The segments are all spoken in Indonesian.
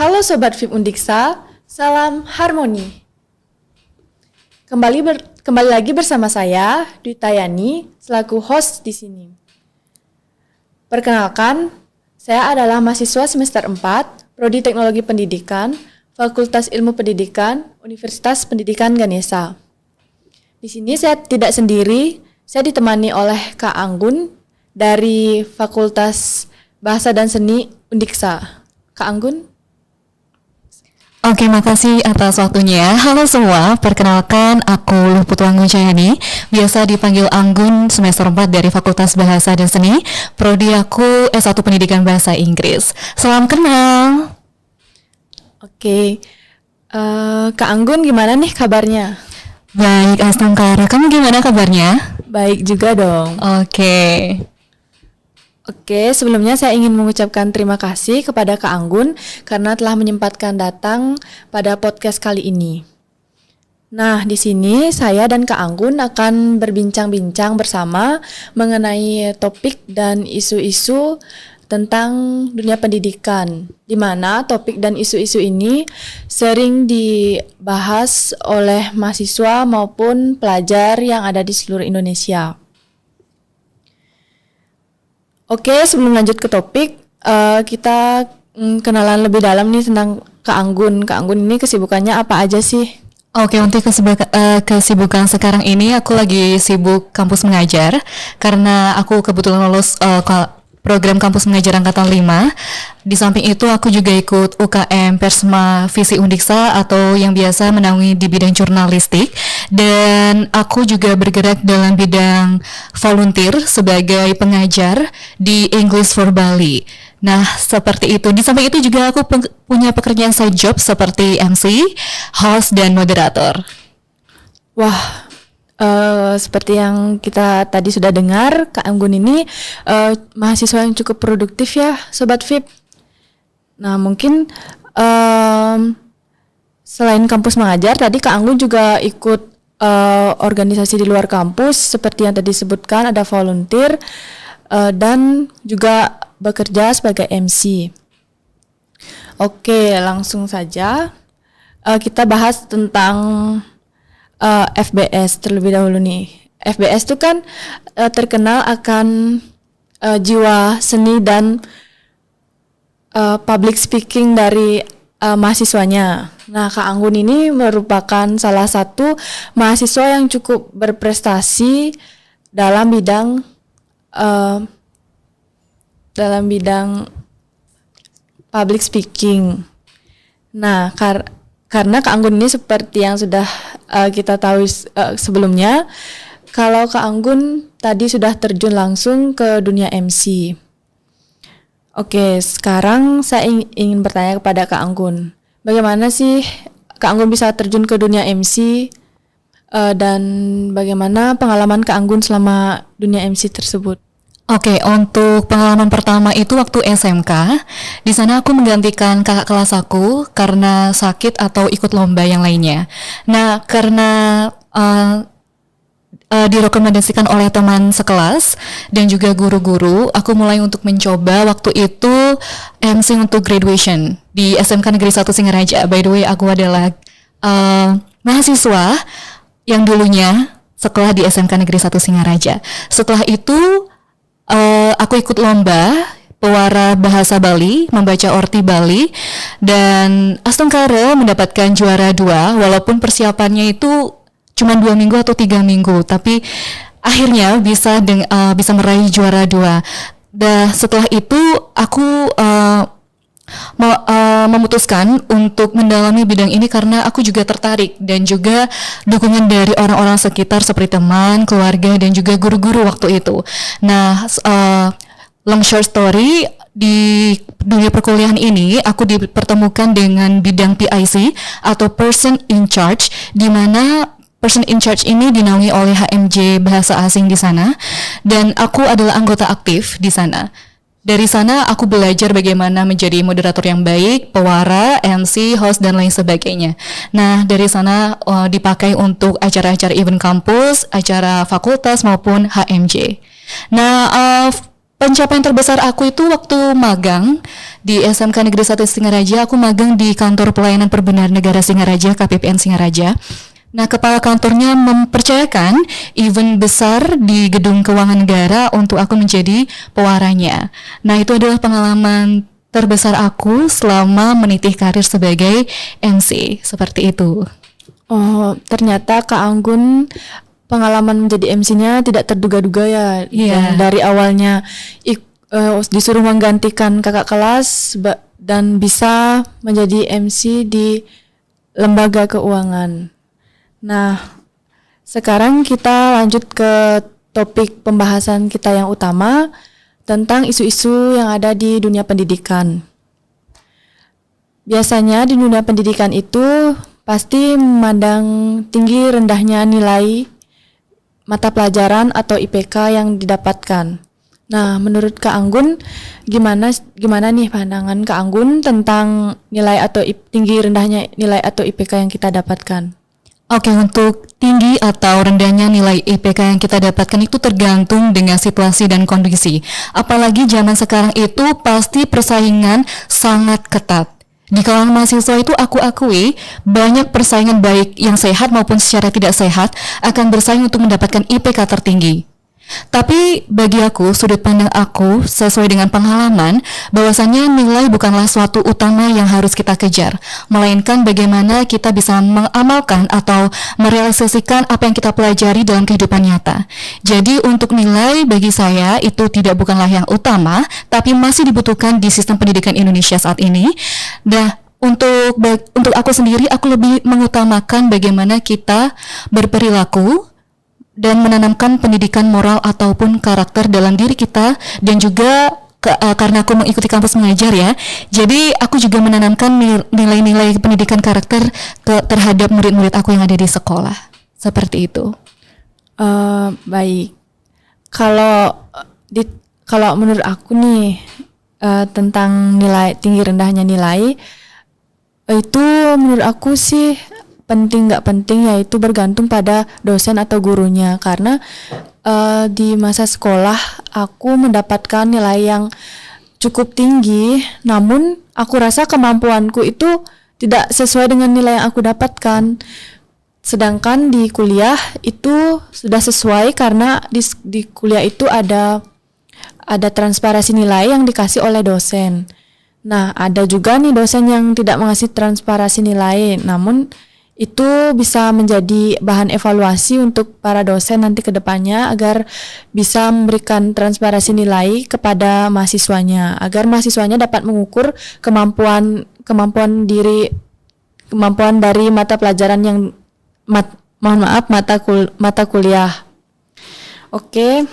Halo Sobat FIP Undiksa, salam harmoni. Kembali lagi bersama saya, Dwi Tayani, selaku host di sini. Perkenalkan, saya adalah mahasiswa semester 4, Prodi Teknologi Pendidikan, Fakultas Ilmu Pendidikan, Universitas Pendidikan Ganesha. Di sini saya tidak sendiri, saya ditemani oleh Kak Anggun dari Fakultas Bahasa dan Seni Undiksa. Kak Anggun? Oke, makasih atas waktunya. Halo semua, perkenalkan aku Luput Anggun Cahyani, biasa dipanggil Anggun, semester 4 dari Fakultas Bahasa dan Seni, prodi aku S1 Pendidikan Bahasa Inggris. Salam kenal. Oke, Kak Anggun gimana nih kabarnya? Baik, Astangkara, kamu gimana kabarnya? Baik juga dong. Oke, sebelumnya saya ingin mengucapkan terima kasih kepada Kak Anggun karena telah menyempatkan datang pada podcast kali ini. Nah, di sini saya dan Kak Anggun akan berbincang-bincang bersama mengenai topik dan isu-isu tentang dunia pendidikan, di mana topik dan isu-isu ini sering dibahas oleh mahasiswa maupun pelajar yang ada di seluruh Indonesia. Oke, sebelum lanjut ke topik, kita kenalan lebih dalam nih tentang Kak Anggun. Kak Anggun ini kesibukannya apa aja sih? Oke, untuk kesibukan sekarang ini aku lagi sibuk kampus mengajar karena aku kebetulan lulus program kampus mengajar angkatan 5. Di samping itu aku juga ikut UKM Persma Visi Undiksa atau yang biasa menaungi di bidang jurnalistik, dan aku juga bergerak dalam bidang volunteer sebagai pengajar di English for Bali. Nah, seperti itu. Di samping itu juga aku punya pekerjaan side job seperti MC, host, dan moderator. Wah, seperti yang kita tadi sudah dengar, Kak Anggun ini mahasiswa yang cukup produktif ya, Sobat FIP. Nah, mungkin selain kampus mengajar, tadi Kak Anggun juga ikut organisasi di luar kampus, seperti yang tadi disebutkan, ada volunteer, dan juga bekerja sebagai MC. Oke, langsung saja kita bahas tentang FBS terlebih dahulu nih. FBS itu kan terkenal akan jiwa seni dan public speaking dari mahasiswanya. Nah, Kak Anggun ini merupakan salah satu mahasiswa yang cukup berprestasi dalam bidang public speaking. Nah, karena Kak Anggun ini seperti yang sudah kita tahu sebelumnya, kalau Kak Anggun tadi sudah terjun langsung ke dunia MC. Oke, sekarang saya ingin bertanya kepada Kak Anggun, bagaimana sih Kak Anggun bisa terjun ke dunia MC, dan bagaimana pengalaman Kak Anggun selama dunia MC tersebut? Oke, untuk pengalaman pertama itu waktu SMK. Di sana aku menggantikan kakak kelas aku karena sakit atau ikut lomba yang lainnya. Nah, karena direkomendasikan oleh teman sekelas dan juga guru-guru, aku mulai untuk mencoba waktu itu MC untuk graduation di SMK Negeri 1 Singaraja. By the way, aku adalah mahasiswa yang dulunya sekolah di SMK Negeri 1 Singaraja. Setelah itu aku ikut lomba Pewara Bahasa Bali, membaca Orti Bali, dan Astangkara mendapatkan juara 2, walaupun persiapannya itu cuma 2 minggu atau 3 minggu, tapi akhirnya bisa meraih juara 2. Dan setelah itu aku memutuskan untuk mendalami bidang ini karena aku juga tertarik, dan juga dukungan dari orang-orang sekitar seperti teman, keluarga, dan juga guru-guru waktu itu. Nah, long short story, di dunia perkuliahan ini aku dipertemukan dengan bidang PIC atau Person in Charge, di mana Person in Charge ini dinaungi oleh HMJ Bahasa Asing di sana, dan aku adalah anggota aktif di sana. Dari sana aku belajar bagaimana menjadi moderator yang baik, pewara, MC, host, dan lain sebagainya. Nah, dari sana dipakai untuk acara-acara event kampus, acara fakultas maupun HMJ. Nah, pencapaian terbesar aku itu waktu magang di SMK Negeri 1 Singaraja. Aku magang di Kantor Pelayanan Perbendaharaan Negara Singaraja, KPPN Singaraja. Nah, kepala kantornya mempercayakan event besar di Gedung Keuangan Negara untuk aku menjadi pewaranya. Nah, itu adalah pengalaman terbesar aku selama meniti karir sebagai MC, seperti itu. Oh, ternyata Kak Anggun pengalaman menjadi MC-nya tidak terduga-duga ya. Iya. Dan dari awalnya disuruh menggantikan kakak kelas dan bisa menjadi MC di lembaga keuangan. Nah, sekarang kita lanjut ke topik pembahasan kita yang utama tentang isu-isu yang ada di dunia pendidikan. Biasanya di dunia pendidikan itu pasti memandang tinggi rendahnya nilai mata pelajaran atau IPK yang didapatkan. Nah, menurut Kak Anggun, gimana nih pandangan Kak Anggun tentang nilai atau tinggi rendahnya nilai atau IPK yang kita dapatkan? Oke, untuk tinggi atau rendahnya nilai IPK yang kita dapatkan itu tergantung dengan situasi dan kondisi. Apalagi zaman sekarang itu pasti persaingan sangat ketat. Di kalangan mahasiswa itu aku akui banyak persaingan baik yang sehat maupun secara tidak sehat akan bersaing untuk mendapatkan IPK tertinggi. Tapi bagi aku, sudut pandang aku sesuai dengan pengalaman, bahwasannya nilai bukanlah suatu utama yang harus kita kejar, melainkan bagaimana kita bisa mengamalkan atau merealisasikan apa yang kita pelajari dalam kehidupan nyata. Jadi untuk nilai bagi saya itu bukanlah yang utama, tapi masih dibutuhkan di sistem pendidikan Indonesia saat ini. Untuk aku sendiri, aku lebih mengutamakan bagaimana kita berperilaku dan menanamkan pendidikan moral ataupun karakter dalam diri kita, dan juga karena aku mengikuti kampus mengajar ya, jadi aku juga menanamkan nilai-nilai pendidikan karakter terhadap murid-murid aku yang ada di sekolah, seperti itu. Baik, kalau menurut aku nih tentang nilai tinggi rendahnya nilai itu menurut aku sih penting nggak penting, yaitu bergantung pada dosen atau gurunya, karena di masa sekolah aku mendapatkan nilai yang cukup tinggi, namun aku rasa kemampuanku itu tidak sesuai dengan nilai yang aku dapatkan. Sedangkan di kuliah itu sudah sesuai, karena di kuliah itu ada transparansi nilai yang dikasih oleh dosen. Nah, ada juga nih dosen yang tidak mengasih transparansi nilai, namun itu bisa menjadi bahan evaluasi untuk para dosen nanti ke depannya agar bisa memberikan transparansi nilai kepada mahasiswanya, agar mahasiswanya dapat mengukur kemampuan dari mata pelajaran yang mata kuliah. Oke.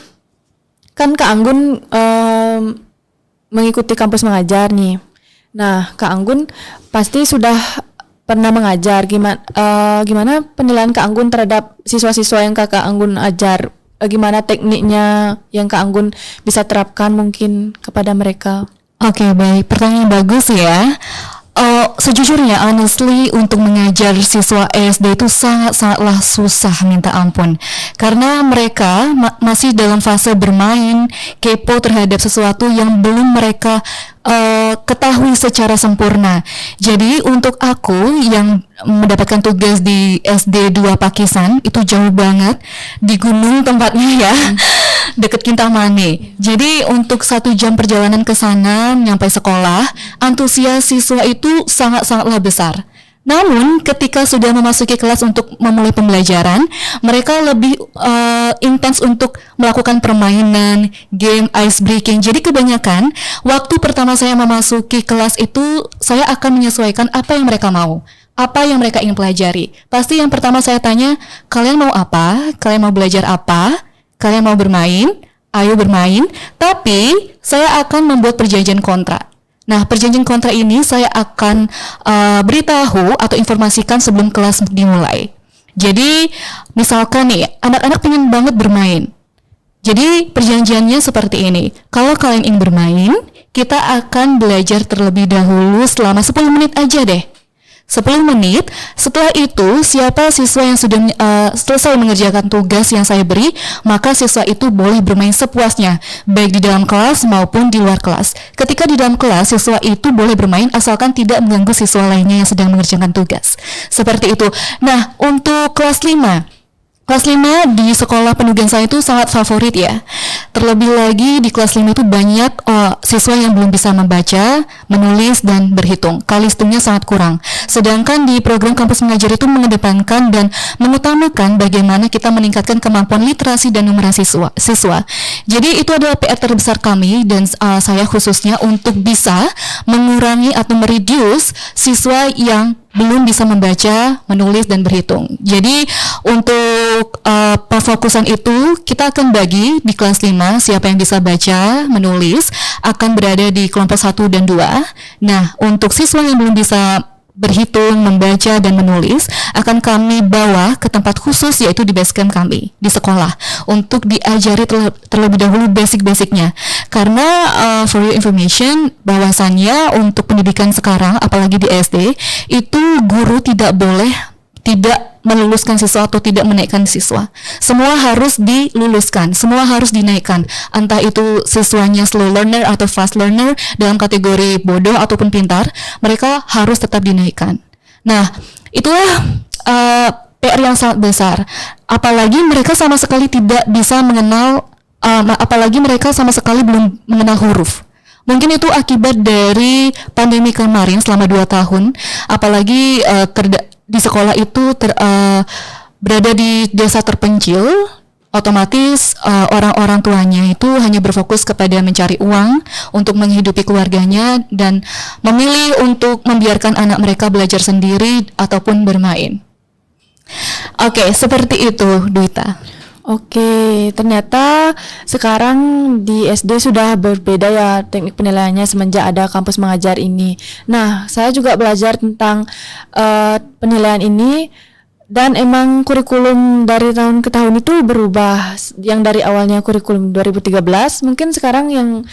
Kan Kak Anggun mengikuti kampus mengajar nih. Nah, Kak Anggun pasti sudah pernah mengajar. Gimana penilaian Kak Anggun terhadap siswa-siswa yang Kak Anggun ajar? Gimana tekniknya yang Kak Anggun bisa terapkan mungkin kepada mereka? Oke, baik. Pertanyaan bagus ya. Sejujurnya, honestly, untuk mengajar siswa SD itu sangat-sangatlah susah minta ampun. Karena mereka masih dalam fase bermain, kepo terhadap sesuatu yang belum mereka ketahui secara sempurna. Jadi untuk aku yang mendapatkan tugas di SD 2 Pakisan, itu jauh banget, di gunung tempatnya ya, deket Kintamani. Jadi untuk 1 jam perjalanan ke sana nyampe sekolah, antusias siswa itu sangat-sangatlah besar. Namun ketika sudah memasuki kelas untuk memulai pembelajaran, mereka lebih intens untuk melakukan permainan, game, ice breaking. Jadi kebanyakan waktu pertama saya memasuki kelas itu saya akan menyesuaikan apa yang mereka mau, apa yang mereka ingin pelajari. Pasti yang pertama saya tanya, kalian mau apa? Kalian mau belajar apa? Kalian mau bermain? Ayo bermain. Tapi saya akan membuat perjanjian kontrak. Nah, perjanjian kontrak ini saya akan beritahu atau informasikan sebelum kelas dimulai. Jadi, misalkan nih, anak-anak pengen banget bermain. Jadi, perjanjiannya seperti ini. Kalau kalian ingin bermain, kita akan belajar terlebih dahulu selama 10 menit aja deh. 10 menit. Setelah itu, siapa siswa yang sudah selesai mengerjakan tugas yang saya beri, maka siswa itu boleh bermain sepuasnya, baik di dalam kelas maupun di luar kelas. Ketika di dalam kelas, siswa itu boleh bermain asalkan tidak mengganggu siswa lainnya yang sedang mengerjakan tugas. Seperti itu. Nah, untuk kelas 5. Kelas 5 di sekolah penunggang saya itu sangat favorit ya. Terlebih lagi di kelas 5 itu banyak siswa yang belum bisa membaca, menulis, dan berhitung. Kalistungnya sangat kurang. Sedangkan di program kampus mengajar itu mengedepankan dan mengutamakan bagaimana kita meningkatkan kemampuan literasi dan numerasi siswa. Jadi itu adalah PR terbesar kami dan saya khususnya untuk bisa mengurangi atau mereduce siswa yang belum bisa membaca, menulis, dan berhitung. Jadi untuk perfokusan itu kita akan bagi di kelas 5 siapa yang bisa baca, menulis akan berada di kelompok 1 dan 2. Nah, untuk siswa yang belum bisa berhitung, membaca, dan menulis akan kami bawa ke tempat khusus yaitu di basecamp kami di sekolah untuk diajari terlebih dahulu basic-basicnya. Karena for your information bahwasannya untuk pendidikan sekarang apalagi di SD itu guru tidak boleh tidak meluluskan siswa atau tidak menaikkan siswa. Semua harus diluluskan, semua harus dinaikkan. Entah itu siswanya slow learner atau fast learner dalam kategori bodoh ataupun pintar, mereka harus tetap dinaikkan. Nah, itulah PR yang sangat besar. Apalagi mereka sama sekali tidak bisa mengenal, apalagi mereka sama sekali belum mengenal huruf. Mungkin itu akibat dari pandemi kemarin selama 2 tahun, apalagi di sekolah itu berada di desa terpencil, otomatis orang-orang tuanya itu hanya berfokus kepada mencari uang untuk menghidupi keluarganya dan memilih untuk membiarkan anak mereka belajar sendiri ataupun bermain. Oke, seperti itu, Duita. Oke, ternyata sekarang di SD sudah berbeda ya teknik penilaiannya semenjak ada kampus mengajar ini. Nah, saya juga belajar tentang penilaian ini dan emang kurikulum dari tahun ke tahun itu berubah. Yang dari awalnya kurikulum 2013, mungkin sekarang yang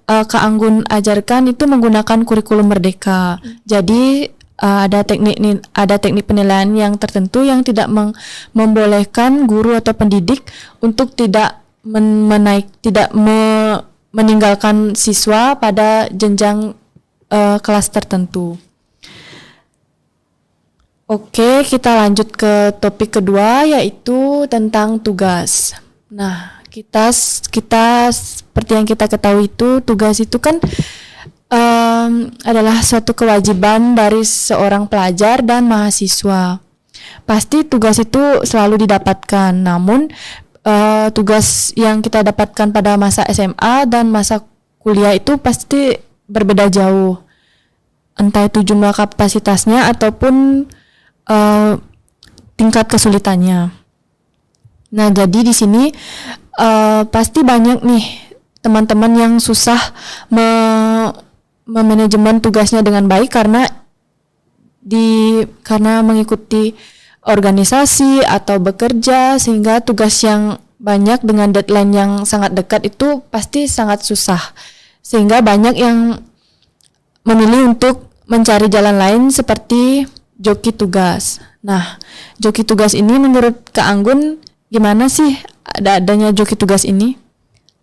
Kak Anggun ajarkan itu menggunakan kurikulum Merdeka. Jadi ada teknik penilaian yang tertentu yang tidak membolehkan guru atau pendidik untuk tidak meninggalkan siswa pada jenjang kelas tertentu. Oke, kita lanjut ke topik kedua yaitu tentang tugas. Nah, kita seperti yang kita ketahui itu tugas itu kan adalah suatu kewajiban dari seorang pelajar dan mahasiswa. Pasti tugas itu selalu didapatkan, namun tugas yang kita dapatkan pada masa SMA dan masa kuliah itu pasti berbeda jauh. Entah itu jumlah kapasitasnya ataupun tingkat kesulitannya. Nah, jadi di sini pasti banyak nih teman-teman yang susah memanajemen tugasnya dengan baik karena mengikuti organisasi atau bekerja sehingga tugas yang banyak dengan deadline yang sangat dekat itu pasti sangat susah sehingga banyak yang memilih untuk mencari jalan lain seperti joki tugas. Nah, joki tugas ini menurut Kak Anggun gimana sih adanya joki tugas ini?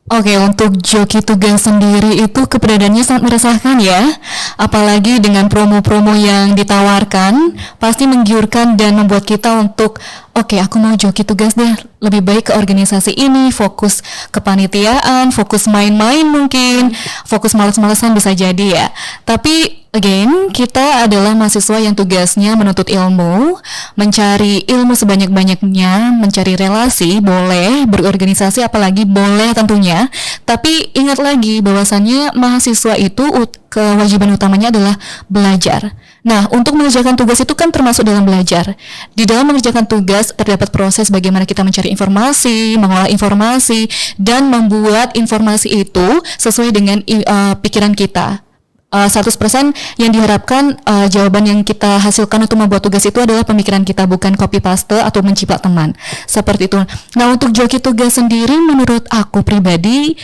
Oke, untuk joki tugas sendiri itu keberadaannya sangat meresahkan ya. Apalagi dengan promo-promo yang ditawarkan, pasti menggiurkan dan membuat kita untuk oke, aku mau joki tugas deh. Lebih baik ke organisasi ini, fokus kepanitiaan, fokus main-main mungkin, fokus malas-malasan bisa jadi ya. Tapi again, kita adalah mahasiswa yang tugasnya menuntut ilmu, mencari ilmu sebanyak-banyaknya, mencari relasi, boleh, berorganisasi apalagi boleh tentunya. Tapi ingat lagi bahwasannya mahasiswa itu kewajiban utamanya adalah belajar. Nah, untuk mengerjakan tugas itu kan termasuk dalam belajar. Di dalam mengerjakan tugas terdapat proses bagaimana kita mencari informasi, mengolah informasi, dan membuat informasi itu sesuai dengan pikiran kita. 100% yang diharapkan jawaban yang kita hasilkan untuk membuat tugas itu adalah pemikiran kita, bukan copy paste atau menciplak teman. Seperti itu. Nah, untuk joki tugas sendiri menurut aku pribadi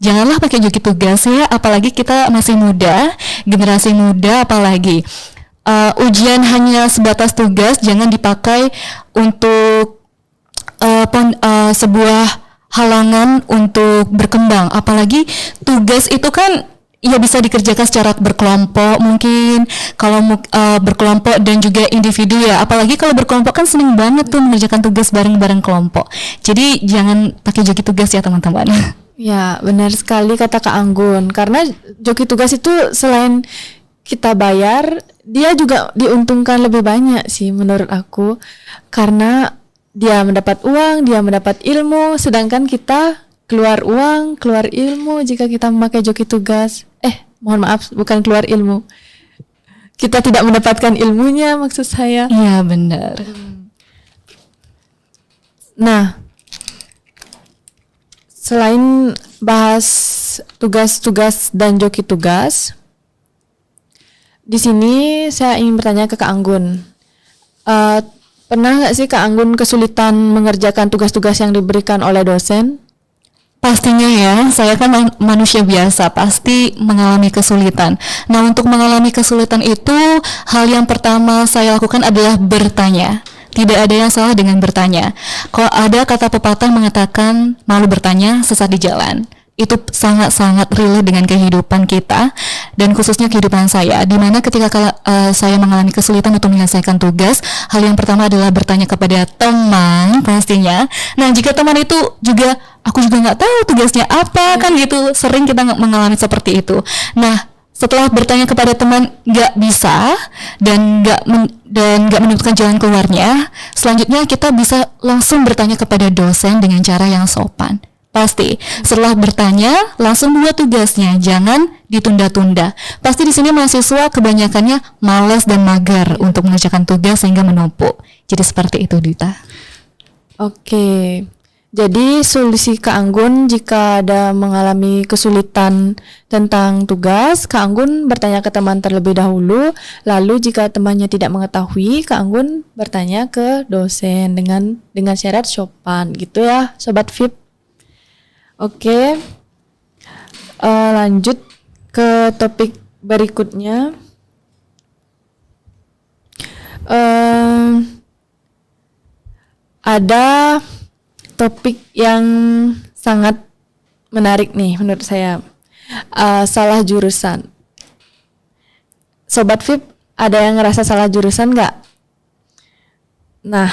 janganlah pakai joki tugas ya, apalagi kita masih muda, generasi muda apalagi. ujian hanya sebatas tugas, jangan dipakai untuk sebuah halangan untuk berkembang. Apalagi tugas itu kan ya bisa dikerjakan secara berkelompok, mungkin kalau berkelompok dan juga individu ya. Apalagi kalau berkelompok kan seneng banget tuh mengerjakan tugas bareng-bareng kelompok. Jadi jangan pakai joki tugas ya teman-teman. Ya, benar sekali kata Kak Anggun. Karena joki tugas itu selain kita bayar, dia juga diuntungkan lebih banyak sih menurut aku. Karena dia mendapat uang, dia mendapat ilmu, sedangkan kita keluar uang, keluar ilmu jika kita memakai joki tugas. Mohon maaf, bukan keluar ilmu. Kita tidak mendapatkan ilmunya, maksud saya. Iya, benar. Nah, selain bahas tugas-tugas dan joki tugas, di sini saya ingin bertanya ke Kak Anggun. Pernah nggak sih Kak Anggun kesulitan mengerjakan tugas-tugas yang diberikan oleh dosen? Pastinya ya, saya kan manusia biasa, pasti mengalami kesulitan. Nah, untuk mengalami kesulitan itu, hal yang pertama saya lakukan adalah bertanya. Tidak ada yang salah dengan bertanya. Kalau ada kata pepatah mengatakan malu bertanya, sesat di jalan. Itu sangat-sangat relate dengan kehidupan kita dan khususnya kehidupan saya, di mana ketika saya mengalami kesulitan untuk menyelesaikan tugas, hal yang pertama adalah bertanya kepada teman pastinya. Nah, jika teman itu juga aku juga nggak tahu tugasnya apa, kan gitu, sering kita mengalami seperti itu. Nah, setelah bertanya kepada teman nggak bisa dan nggak menemukan jalan keluarnya, selanjutnya kita bisa langsung bertanya kepada dosen dengan cara yang sopan. Pasti setelah bertanya langsung buat tugasnya, jangan ditunda-tunda. Pasti di sini mahasiswa kebanyakannya malas dan mager untuk mengerjakan tugas sehingga menumpuk. Jadi seperti itu, Dita. Oke. Jadi solusi Kak Anggun jika ada mengalami kesulitan tentang tugas, Kak Anggun bertanya ke teman terlebih dahulu. Lalu jika temannya tidak mengetahui, Kak Anggun bertanya ke dosen dengan syarat sopan, gitu ya, Sobat VIP. Oke, lanjut ke topik berikutnya. Ada topik yang sangat menarik nih menurut saya, salah jurusan. Sobat VIP, ada yang ngerasa salah jurusan nggak? Nah,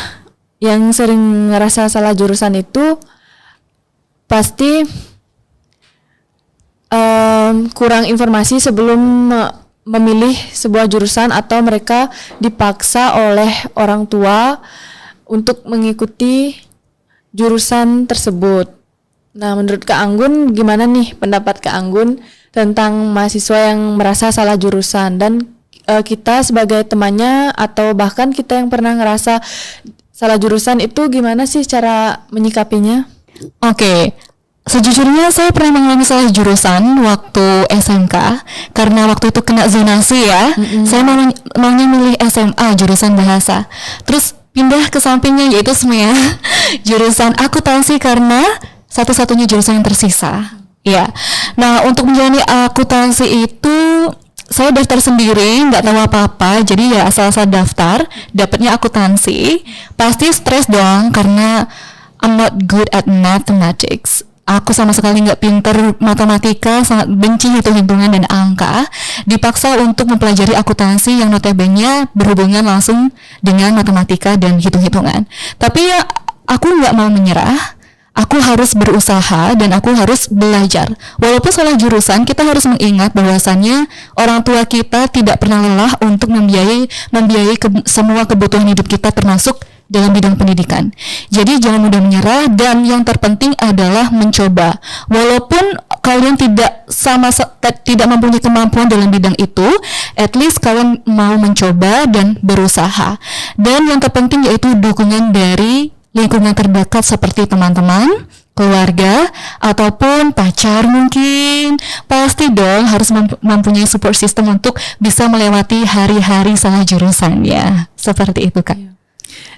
yang sering ngerasa salah jurusan itu pasti kurang informasi sebelum memilih sebuah jurusan, atau mereka dipaksa oleh orang tua untuk mengikuti jurusan tersebut. Nah, menurut Kak Anggun gimana nih pendapat Kak Anggun tentang mahasiswa yang merasa salah jurusan, dan kita sebagai temannya atau bahkan kita yang pernah ngerasa salah jurusan itu gimana sih cara menyikapinya? Oke, sejujurnya saya pernah mengalami salah jurusan waktu SMK karena waktu itu kena zonasi ya. Saya maunya milih SMA jurusan bahasa. Terus pindah ke sampingnya yaitu SMEA jurusan akuntansi karena satu-satunya jurusan yang tersisa. Ya. Nah, untuk menjalani akuntansi itu saya daftar sendiri, nggak tahu apa-apa, jadi ya asal-asal daftar, dapatnya akuntansi. Pasti stres dong karena I'm not good at mathematics. Aku sama sekali nggak pinter matematika, sangat benci hitung-hitungan dan angka. Dipaksa untuk mempelajari akuntansi yang notabene berhubungan langsung dengan matematika dan hitung-hitungan. Tapi ya aku nggak mau menyerah. Aku harus berusaha dan aku harus belajar. Walaupun salah jurusan, kita harus mengingat bahwasannya orang tua kita tidak pernah lelah untuk membiayai semua kebutuhan hidup kita, termasuk dalam bidang pendidikan. Jadi jangan mudah menyerah, dan yang terpenting adalah mencoba. Walaupun kalian tidak mempunyai kemampuan dalam bidang itu, at least kalian mau mencoba dan berusaha. Dan yang terpenting yaitu dukungan dari lingkungan terdekat seperti teman-teman, keluarga, ataupun pacar mungkin. Pasti dong harus mempunyai support system untuk bisa melewati hari-hari salah jurusannya. Seperti itu, Kak.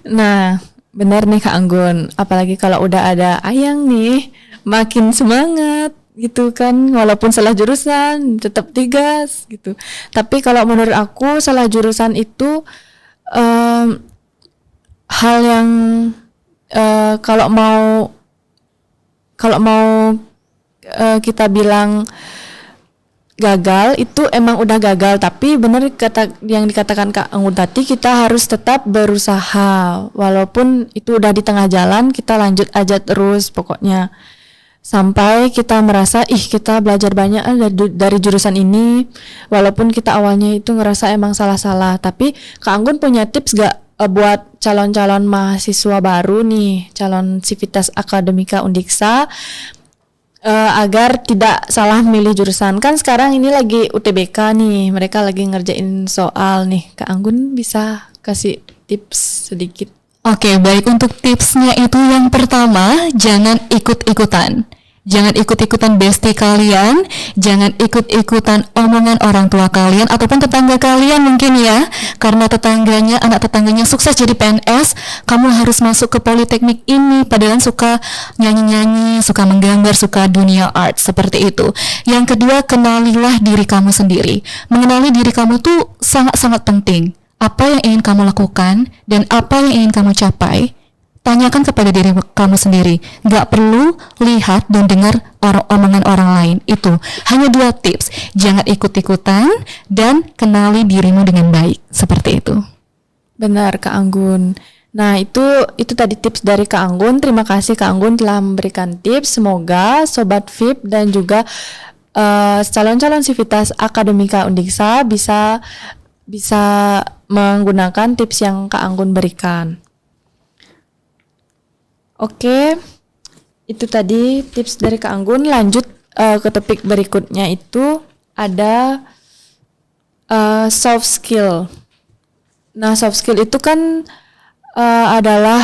Nah, benar nih Kak Anggun. Apalagi kalau udah ada Ayang nih, makin semangat. gitu kan, walaupun salah jurusan tetap digas gitu. Tapi kalau menurut aku salah jurusan itu hal yang kalau mau kita bilang gagal itu emang udah gagal, tapi benar kata yang dikatakan Kak Anggun tadi, kita harus tetap berusaha walaupun itu udah di tengah jalan, kita lanjut aja terus pokoknya sampai kita merasa kita belajar banyak dari jurusan ini, walaupun kita awalnya itu ngerasa emang salah-salah. Tapi Kak Anggun punya tips gak buat calon-calon mahasiswa baru nih, calon Civitas Akademika Undiksa, agar tidak salah milih jurusan? Kan sekarang ini lagi UTBK nih, mereka lagi ngerjain soal nih. Kak Anggun bisa kasih tips sedikit? Oke, baik, untuk tipsnya itu yang pertama, jangan ikut-ikutan. Jangan ikut-ikutan bestie kalian, jangan ikut-ikutan omongan orang tua kalian ataupun tetangga kalian mungkin ya. Karena anak tetangganya sukses jadi PNS, kamu harus masuk ke politeknik ini, padahal suka nyanyi-nyanyi, suka menggambar, suka dunia art, seperti itu. Yang kedua, kenalilah diri kamu sendiri. Mengenali diri kamu tuh sangat-sangat penting. Apa yang ingin kamu lakukan dan apa yang ingin kamu capai, tanyakan kepada diri kamu sendiri. Gak perlu lihat dan dengar omongan orang lain. Itu hanya 2 tips. Jangan ikut-ikutan dan kenali dirimu dengan baik. Seperti itu. Benar Kak Anggun. Nah itu tadi tips dari Kak Anggun. Terima kasih Kak Anggun telah memberikan tips. Semoga Sobat VIP dan juga calon-calon Civitas Akademika Undiksa bisa menggunakan tips yang Kak Anggun berikan. Oke, itu tadi tips dari Kak Anggun. Lanjut ke topik berikutnya, itu ada soft skill. Nah, soft skill itu kan adalah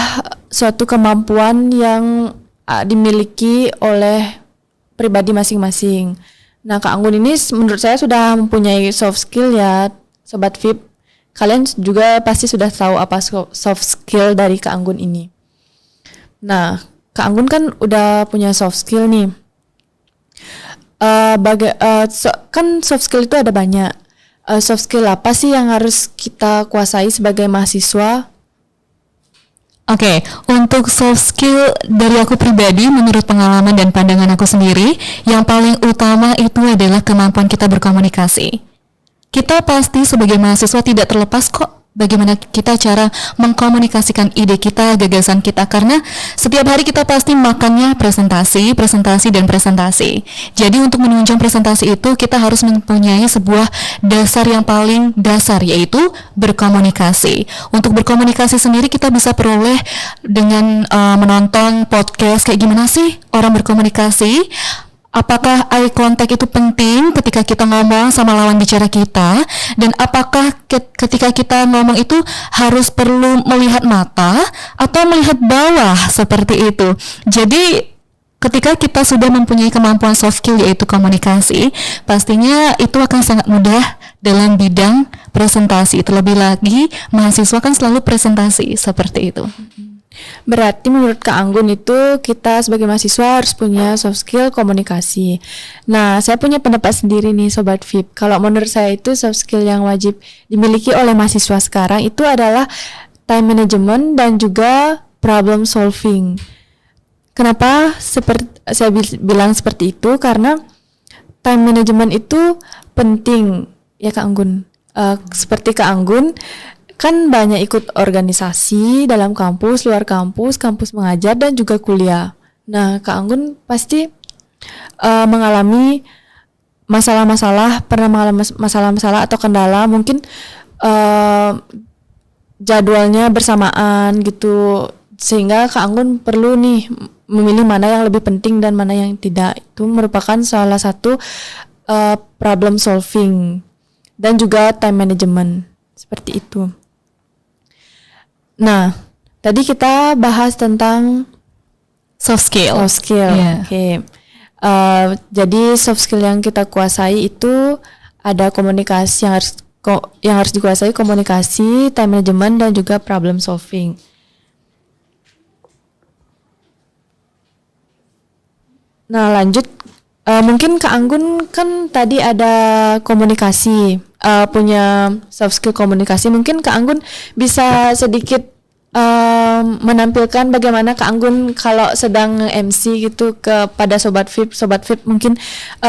suatu kemampuan yang dimiliki oleh pribadi masing-masing. Nah, Kak Anggun ini menurut saya sudah mempunyai soft skill ya, Sobat VIP. Kalian juga pasti sudah tahu apa soft skill dari Kak Anggun ini. Nah, Kak Anggun kan udah punya soft skill nih. Kan soft skill itu ada banyak. Soft skill apa sih yang harus kita kuasai sebagai mahasiswa? Oke, untuk soft skill dari aku pribadi, menurut pengalaman dan pandangan aku sendiri, yang paling utama itu adalah kemampuan kita berkomunikasi. Kita pasti sebagai mahasiswa tidak terlepas kok bagaimana kita cara mengkomunikasikan ide kita, gagasan kita, karena setiap hari kita pasti makannya presentasi, dan presentasi. Jadi untuk menunjang presentasi itu kita harus mempunyai sebuah dasar yang paling dasar, yaitu berkomunikasi. Untuk berkomunikasi sendiri kita bisa peroleh dengan menonton podcast kayak gimana sih orang berkomunikasi. Apakah eye contact itu penting ketika kita ngomong sama lawan bicara kita, dan apakah ketika kita ngomong itu harus perlu melihat mata atau melihat bawah, seperti itu. Jadi ketika kita sudah mempunyai kemampuan soft skill yaitu komunikasi, pastinya itu akan sangat mudah dalam bidang presentasi. Terlebih lagi mahasiswa kan selalu presentasi, seperti itu. Berarti menurut Kak Anggun itu kita sebagai mahasiswa harus punya soft skill komunikasi. Nah, saya punya pendapat sendiri nih Sobat VIP. Kalau menurut saya itu soft skill yang wajib dimiliki oleh mahasiswa sekarang itu adalah time management dan juga problem solving. Kenapa saya bilang seperti itu? Karena time management itu penting ya Kak Anggun. Seperti Kak Anggun kan banyak ikut organisasi dalam kampus, luar kampus, kampus mengajar dan juga kuliah. Nah, Kak Anggun pasti mengalami pernah mengalami masalah-masalah atau kendala, mungkin jadwalnya bersamaan gitu, sehingga Kak Anggun perlu nih memilih mana yang lebih penting dan mana yang tidak. Itu merupakan salah satu problem solving dan juga time management, seperti itu. Nah, tadi kita bahas tentang Soft skill. Yeah. Oke. Jadi soft skill yang kita kuasai itu ada komunikasi yang harus dikuasai, komunikasi, time management dan juga problem solving. Nah, lanjut Mungkin Kak Anggun kan tadi ada komunikasi, punya soft skill komunikasi. Mungkin Kak Anggun bisa sedikit menampilkan bagaimana Kak Anggun kalau sedang MC gitu kepada Sobat VIP. Sobat VIP mungkin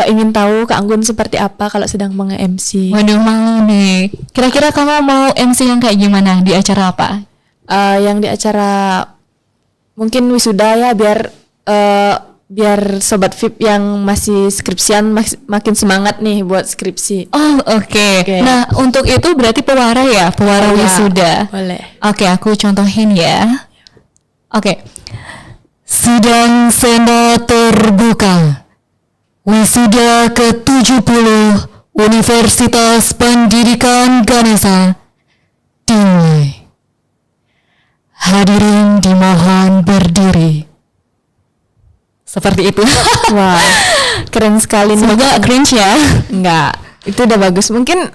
ingin tahu Kak Anggun seperti apa kalau sedang menge-MC. Waduh, malu nih. Kira-kira kamu mau MC yang kayak gimana di acara apa? Yang di acara mungkin wisuda ya, biar Sobat VIP yang masih skripsian makin semangat nih buat skripsi. Oh, oke. Nah, untuk itu berarti pewara ya, pewara wisuda. Boleh. Oke, aku contohin ya. Oke. Sidang Senat terbuka. Wisuda ke-70 Universitas Pendidikan Ganesha dimulai. Hadirin dimohon berdiri. Seperti itu. Wah, keren sekali nih. Semoga cringe ya. Enggak, itu udah bagus. Mungkin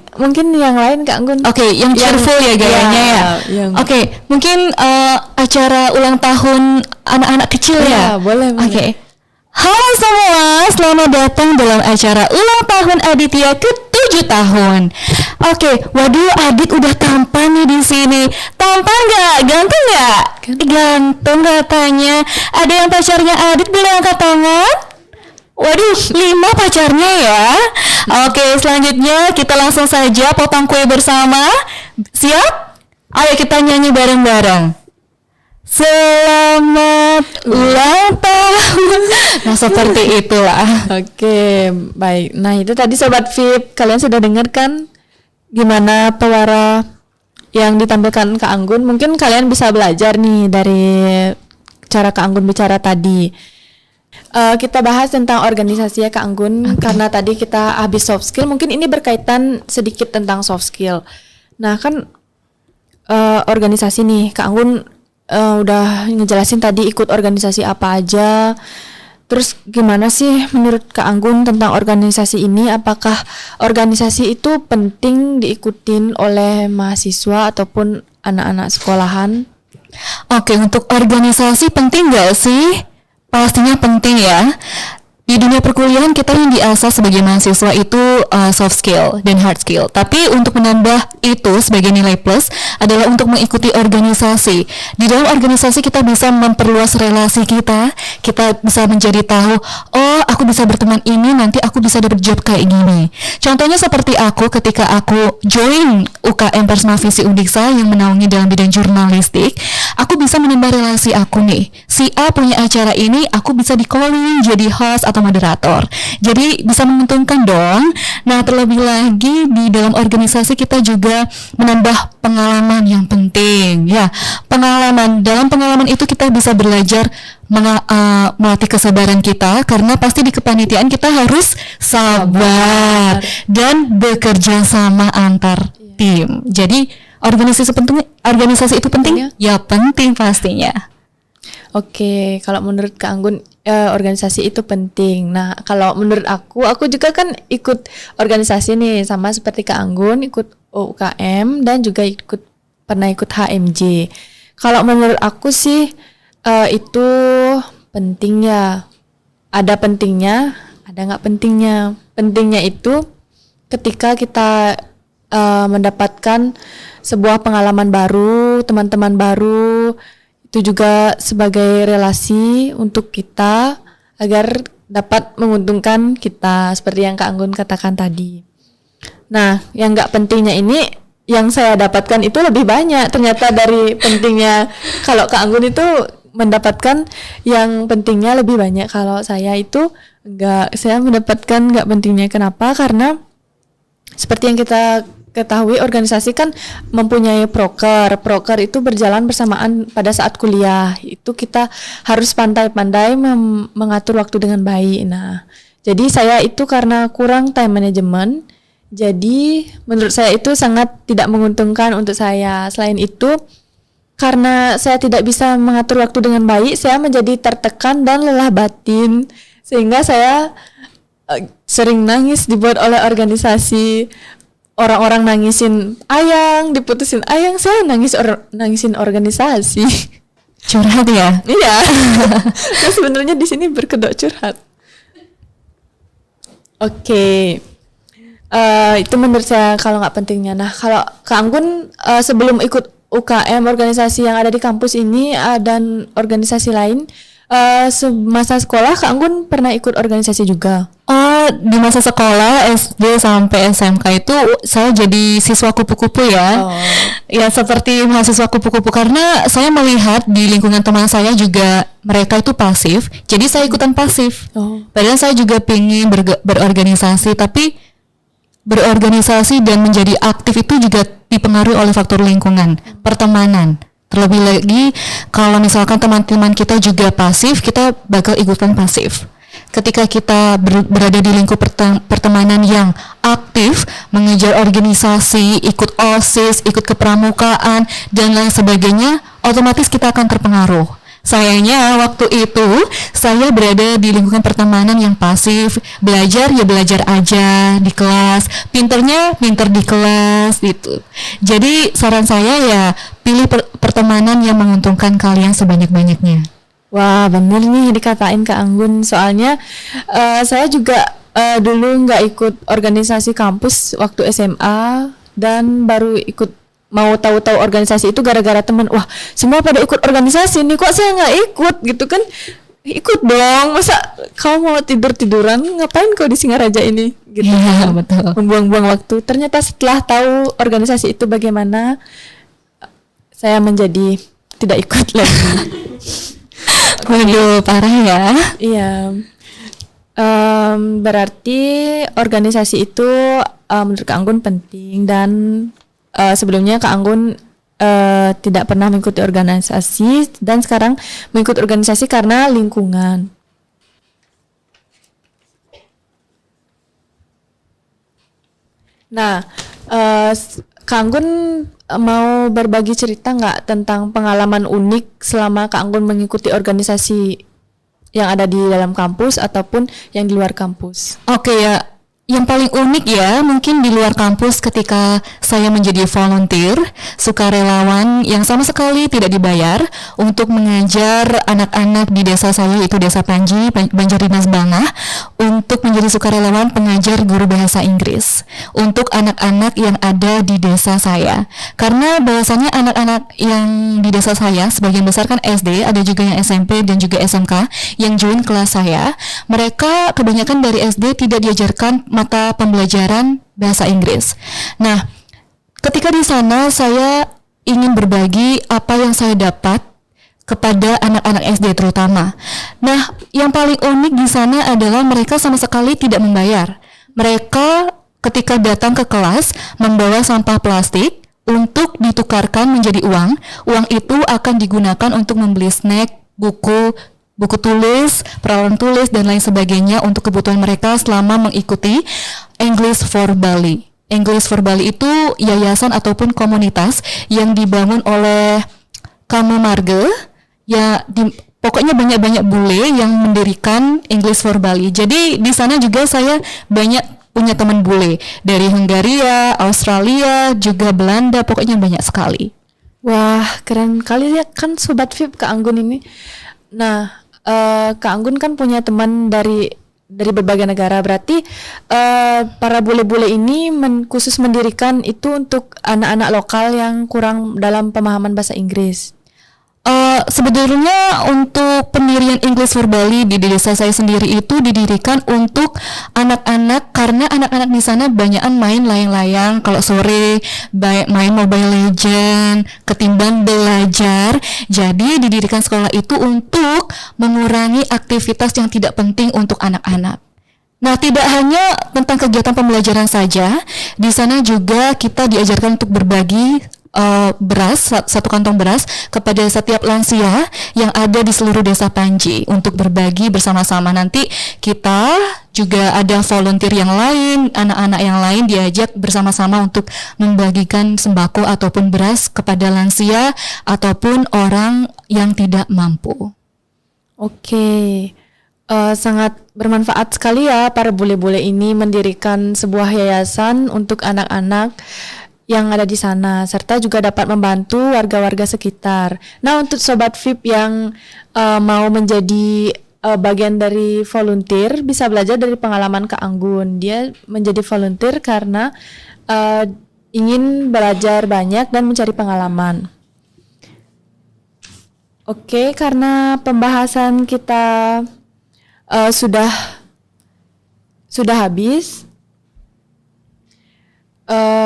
yang lain Kak Anggun. Oke, yang cheerful ya gayanya ya. Oke, mungkin acara ulang tahun anak-anak kecil ya. Boleh. Oke. Halo semua, selamat datang dalam acara ulang tahun Aditya ke-7 tahun. Oke, waduh, Adit udah tampan nih di sini. Tampan nggak? Ganteng nggak? Ganteng katanya. Ada yang pacarnya Adit, boleh angkat tangan? Waduh, 5 pacarnya ya. Oke, selanjutnya kita langsung saja potong kue bersama. Siap? Ayo kita nyanyi bareng-bareng. Selamat ulang tahun. Nah, seperti itulah. Oke, baik. Nah, itu tadi Sobat VIP, kalian sudah dengar kan gimana pewara yang ditampilkan Kak Anggun. Mungkin kalian bisa belajar nih dari cara Kak Anggun bicara tadi. Kita bahas tentang organisasi ya Kak Anggun, karena tadi kita habis soft skill. Mungkin ini berkaitan sedikit tentang soft skill. Nah, kan organisasi nih Kak Anggun udah ngejelasin tadi ikut organisasi apa aja. Terus gimana sih menurut Kak Anggun tentang organisasi ini? Apakah organisasi itu penting diikutin oleh mahasiswa ataupun anak-anak sekolahan? Oke, untuk organisasi penting nggak sih? Pastinya penting ya. Di dunia perkuliahan kita yang diasah sebagai mahasiswa itu soft skill dan hard skill. Tapi untuk menambah itu sebagai nilai plus adalah untuk mengikuti organisasi. Di dalam organisasi kita bisa memperluas relasi kita. Kita bisa menjadi tahu, oh aku bisa berteman ini, nanti aku bisa dapat job kayak gini. Contohnya seperti aku ketika aku join UKM Persma Visi Undiksa yang menaungi dalam bidang jurnalistik, aku bisa menambah relasi aku nih. Si A punya acara ini, aku bisa di-calling jadi host atau moderator. Jadi bisa menguntungkan dong. Nah, terlebih lagi di dalam organisasi kita juga menambah pengalaman yang penting. Ya, pengalaman. Dalam pengalaman itu kita bisa belajar melatih kesabaran kita, karena pasti di kepanitiaan kita harus sabar dan bekerja sama antar tim. Jadi organisasi itu penting? Ya penting pastinya. Oke, kalau menurut Kak Anggun organisasi itu penting. Nah, kalau menurut aku juga kan ikut organisasi nih, sama seperti Kak Anggun, ikut UKM dan juga pernah ikut HMJ. Kalau menurut aku sih itu penting ya. Ada pentingnya, ada nggak pentingnya. Pentingnya itu ketika kita mendapatkan sebuah pengalaman baru, teman-teman baru. Itu juga sebagai relasi untuk kita agar dapat menguntungkan kita, seperti yang Kak Anggun katakan tadi. Nah, yang nggak pentingnya ini yang saya dapatkan itu lebih banyak ternyata dari pentingnya. Kalau Kak Anggun itu mendapatkan yang pentingnya lebih banyak. Kalau saya itu saya mendapatkan nggak pentingnya. Kenapa? Karena seperti yang kita ketahui, organisasi kan mempunyai proker. Proker itu berjalan bersamaan pada saat kuliah. Itu kita harus pandai-pandai mengatur waktu dengan baik. Nah, jadi saya itu karena kurang time management, jadi menurut saya itu sangat tidak menguntungkan untuk saya. Selain itu, karena saya tidak bisa mengatur waktu dengan baik, saya menjadi tertekan dan lelah batin. Sehingga saya sering nangis dibuat oleh organisasi. Orang-orang nangisin Ayang, diputusin Ayang, saya nangisin organisasi. Curhat ya? Iya. Saya sebenarnya di sini berkedok curhat. Oke. Itu menurut saya kalau nggak pentingnya. Nah, kalau Kak Anggun sebelum ikut UKM organisasi yang ada di kampus ini dan organisasi lain, semasa sekolah Kak Anggun pernah ikut organisasi juga. Oh, di masa sekolah SD sampai SMK itu saya jadi siswa kupu-kupu ya. Oh. Ya seperti mahasiswa kupu-kupu karena saya melihat di lingkungan teman saya juga mereka itu pasif. Jadi saya ikutan pasif. Oh. Padahal saya juga pengen berorganisasi, tapi berorganisasi dan menjadi aktif itu juga dipengaruhi oleh faktor lingkungan, pertemanan. Terlebih lagi kalau misalkan teman-teman kita juga pasif, kita bakal ikutan pasif. Ketika kita berada di lingkup pertemanan yang aktif, mengejar organisasi, ikut OSIS, ikut kepramukaan, dan lain sebagainya, otomatis kita akan terpengaruh. Sayangnya waktu itu saya berada di lingkungan pertemanan yang pasif, belajar ya belajar aja di kelas, pinter di kelas gitu. Jadi saran saya ya pilih pertemanan yang menguntungkan kalian sebanyak-banyaknya. Wah, bener nih dikatain Kak Anggun. Soalnya saya juga dulu nggak ikut organisasi kampus waktu SMA dan baru ikut mau tahu-tahu organisasi itu gara-gara teman. Wah, semua pada ikut organisasi nih, kok saya nggak ikut gitu kan? Ikut dong, masa kau mau tidur-tiduran, ngapain kau di Singaraja ini? Gitu. Iya, betul. Membuang-buang waktu. Ternyata setelah tahu organisasi itu bagaimana, saya menjadi tidak ikut lagi. Waduh, parah ya. Iya. Berarti organisasi itu menurut Kak Anggun penting dan sebelumnya Kak Anggun tidak pernah mengikuti organisasi dan sekarang mengikuti organisasi karena lingkungan. Nah, Kak Anggun mau berbagi cerita nggak tentang pengalaman unik selama Kak Anggun mengikuti organisasi yang ada di dalam kampus ataupun yang di luar kampus? Oke ya, yang paling unik ya mungkin di luar kampus ketika saya menjadi volunteer, sukarelawan yang sama sekali tidak dibayar untuk mengajar anak-anak di desa saya, yaitu Desa Panji, Banjardinas Bangah, untuk menjadi sukarelawan pengajar guru bahasa Inggris untuk anak-anak yang ada di desa saya. Karena bahwasannya anak-anak yang di desa saya sebagian besar kan SD, ada juga yang SMP dan juga SMK yang join kelas saya. Mereka kebanyakan dari SD tidak diajarkan mata pembelajaran bahasa Inggris. Nah, ketika di sana saya ingin berbagi apa yang saya dapat kepada anak-anak SD terutama. Nah, yang paling unik di sana adalah mereka sama sekali tidak membayar. Mereka ketika datang ke kelas membawa sampah plastik untuk ditukarkan menjadi uang. Uang itu akan digunakan untuk membeli snack, buku tulis, peralatan tulis, dan lain sebagainya untuk kebutuhan mereka selama mengikuti English for Bali. English for Bali itu yayasan ataupun komunitas yang dibangun oleh Kama Marge, ya pokoknya banyak-banyak bule yang mendirikan English for Bali. Jadi di sana juga saya banyak punya teman bule dari Hungaria, Australia, juga Belanda, pokoknya banyak sekali. Wah, keren kali ya kan Sobat VIP Kak Anggun ini. Nah, Kak Anggun kan punya teman dari berbagai negara. Berarti para bule-bule ini khusus mendirikan itu untuk anak-anak lokal yang kurang dalam pemahaman bahasa Inggris. Sebetulnya untuk pendirian English for Bali di desa saya sendiri itu didirikan untuk anak-anak karena anak-anak di sana banyakan main layang-layang kalau sore, main Mobile Legend ketimbang belajar. Jadi didirikan sekolah itu untuk mengurangi aktivitas yang tidak penting untuk anak-anak. Nah, tidak hanya tentang kegiatan pembelajaran saja, di sana juga kita diajarkan untuk berbagi beras, satu kantong beras kepada setiap lansia yang ada di seluruh desa Panji untuk berbagi bersama-sama. Nanti kita juga ada volunteer yang lain, anak-anak yang lain diajak bersama-sama untuk membagikan sembako ataupun beras kepada lansia ataupun orang yang tidak mampu. Oke. Sangat bermanfaat sekali ya para bule-bule ini mendirikan sebuah yayasan untuk anak-anak yang ada di sana, serta juga dapat membantu warga-warga sekitar. Nah, untuk Sobat VIP yang mau menjadi bagian dari volunteer, bisa belajar dari pengalaman Kak Anggun. Dia menjadi volunteer karena ingin belajar banyak dan mencari pengalaman. Oke, karena pembahasan kita sudah habis.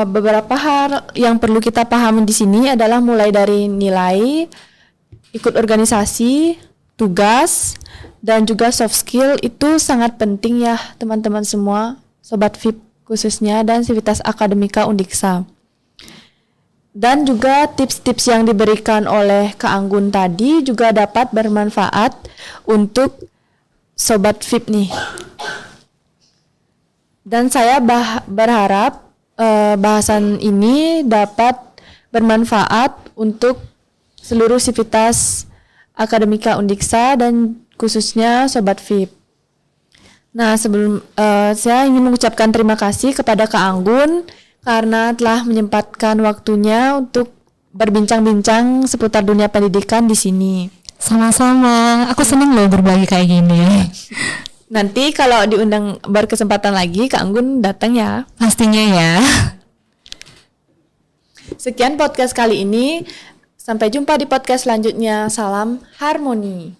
Beberapa hal yang perlu kita pahami di sini adalah mulai dari nilai, ikut organisasi, tugas, dan juga soft skill. Itu sangat penting ya teman-teman semua, Sobat VIP khususnya, dan Civitas Akademika Undiksa. Dan juga tips-tips yang diberikan oleh Kak Anggun tadi juga dapat bermanfaat untuk Sobat VIP nih. Dan saya berharap bahasan ini dapat bermanfaat untuk seluruh Civitas Akademika Undiksa dan khususnya Sobat VIP. Nah, sebelum saya ingin mengucapkan terima kasih kepada Kak Anggun karena telah menyempatkan waktunya untuk berbincang-bincang seputar dunia pendidikan di sini. Sama-sama, aku seneng loh berbagi kayak gini. Nanti kalau diundang berkesempatan lagi, Kak Anggun datang ya. Pastinya ya. Sekian podcast kali ini. Sampai jumpa di podcast selanjutnya. Salam harmoni.